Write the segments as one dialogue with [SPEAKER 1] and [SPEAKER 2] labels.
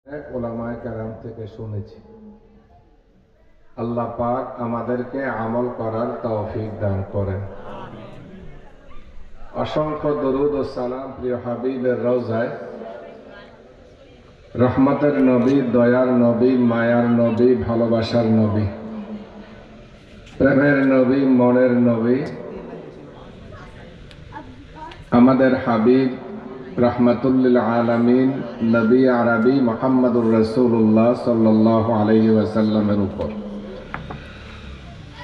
[SPEAKER 1] ওলামায়ে কেরাম থেকে শুনেছি। আল্লাহ পাক আমাদেরকে আমল করার তৌফিক দান করেন। অসংখ্য দরুদ ও সালাম প্রিয় হাবিবের রওজায়, রহমতের নবী, দয়ার নবী, মায়ার নবী, ভালোবাসার নবী, প্রেমের নবী, মনের নবী, আমাদের হাবিব রাহমাতুল্লিল আলামিন নবী আরবি মুহাম্মদুর রাসূলুল্লাহ সাল্লাল্লাহু আলাইহি ওয়াসাল্লামের উপর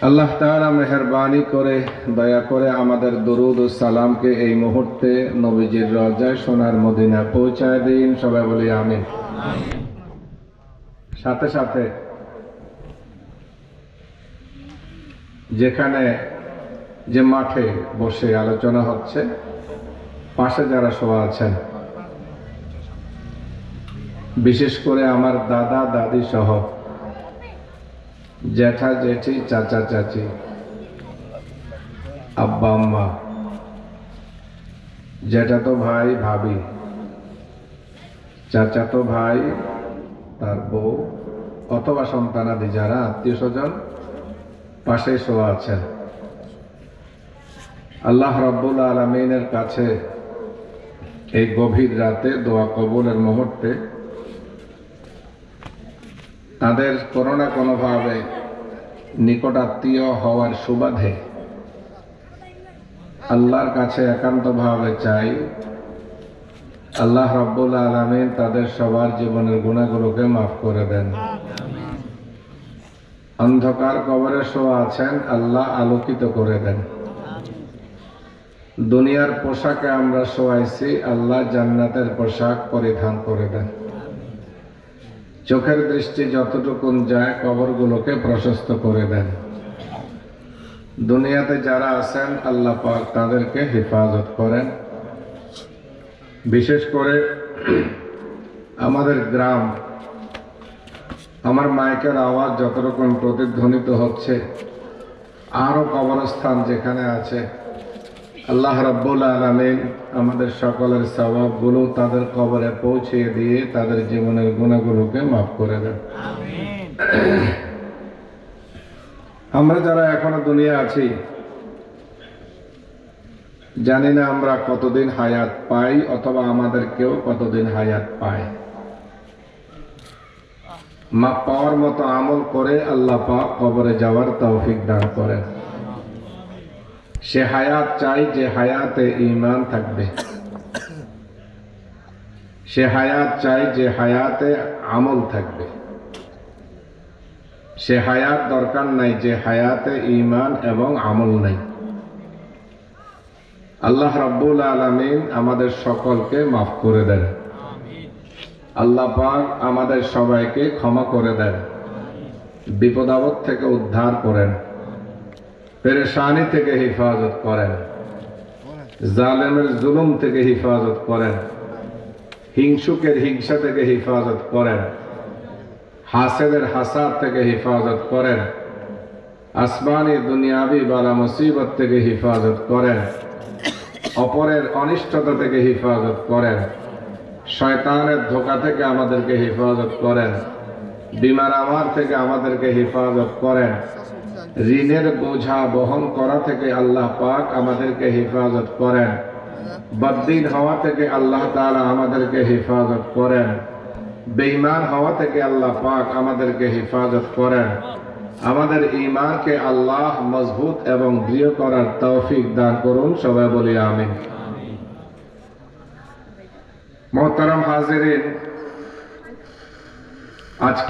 [SPEAKER 1] আল্লাহ তাআলা মেহেরবানি করে দয়া করে আমাদের দরুদ ও সালামকে এই মুহূর্তে নবীজির রওজায় সোনার মদিনা পৌঁছায় দিন। সবাই বলি আমিন। সাথে সাথে যেখানে যে মাঠে বসে আলোচনা হচ্ছে, পাশে যারা শোয়া আছেন, বিশেষ করে আমার দাদা দাদি সহ জ্যাঠা জেঠি, চাচা চাচি, আব্বা আম্মা, জ্যাঠাতো ভাই ভাবি, চাচাতো ভাই তার বউ অথবা সন্তানাদি যারা আত্মীয় স্বজন পাশে শোয়া আছেন, আল্লাহ রাব্বুল আলামিনের কাছে এই গভীর রাতে দোয়া কবুলের মুহূর্তে তাদের কোনো না কোনোভাবে নিকটাত্মীয় হওয়ার সুবাদে আল্লাহর কাছে একান্তভাবে চাই, আল্লাহ রাব্বুল আলামিন তাদের সবার জীবনের গুনাহগুলোকে মাফ করে দেন। অন্ধকার কবরে শোয়া আছেন, আল্লাহ আলোকিত করে দেন। দুনিয়ার পোশাকে আমরা শোয়াইছি, আল্লাহ জান্নাতের পোশাক পরিধান করে দেন। চোখের দৃষ্টি যতটুকুন যায় কবরগুলোকে প্রশস্ত করে দেন। দুনিয়াতে যারা আছেন আল্লাহ পাক তাদেরকে হেফাজত করেন। বিশেষ করে আমাদের গ্রাম, আমার মাইকের আওয়াজ যতরকম প্রতিধ্বনিত হচ্ছে, আরো কবরস্থান যেখানে আছে, আল্লাহ রাব্বুল আলামিন আমাদের সকলের সওয়াবগুলো তাদের কবরে পৌঁছে দিয়ে তাদের জীবনের গুনাহগুলোকে মাফ করে দেন। আমরা যারা এখনো দুনিয়া আছি, জানি না আমরা কতদিন হায়াত পাই অথবা আমাদের কেউ কতদিন হায়াত পায়। মাপ পাওয়ার মতো আমল করে আল্লাহ পাক কবরে যাওয়ার তৌফিক দান করেন। সে হায়াত চাই যে হায়াতে ঈমান থাকবে, সে হায়াত চাই যে হায়াতে আমল থাকবে, সে হায়াত দরকার নাই যে হায়াতে ঈমান এবং আমল নাই। আল্লাহ রাব্বুল আলামিন আমাদের সকলকে মাফ করে দেন। আল্লাহ পাক আমাদের সবাইকে ক্ষমা করে দেন, বিপদ আপদ থেকে উদ্ধার করেন, পেরেশানি থেকে হেফাজত করেন, জালেমের জুলুম থেকে হেফাজত করেন, হিংসুকের হিংসা থেকে হেফাজত করেন, হাসেদের হাসাদ থেকে হেফাজত করেন, আসমানি দুনিয়াবি বালা মুসিবত থেকে হেফাজত করেন, অপরের অনিষ্টতা থেকে হেফাজত করেন, শয়তানের ধোঁকা থেকে আমাদেরকে হেফাজত করেন, বিমার আমার থেকে আমাদেরকে হেফাজত করেন, ঋণের বোঝা বহন করা থেকে আল্লাহ পাক আমাদেরকে হেফাজত করেন, বদ্দিন হওয়া থেকে আল্লাহ তাআলা আমাদেরকে হেফাজত করেন, বেঈমান হওয়া থেকে আল্লাহ পাক আমাদেরকে হেফাজত করেন। আমাদের ঈমানকে আল্লাহ মজবুত এবং দৃঢ় করার তৌফিক দান করুন। সবাই বলি আমিন। মুহতারাম হাজিরিন, আজকে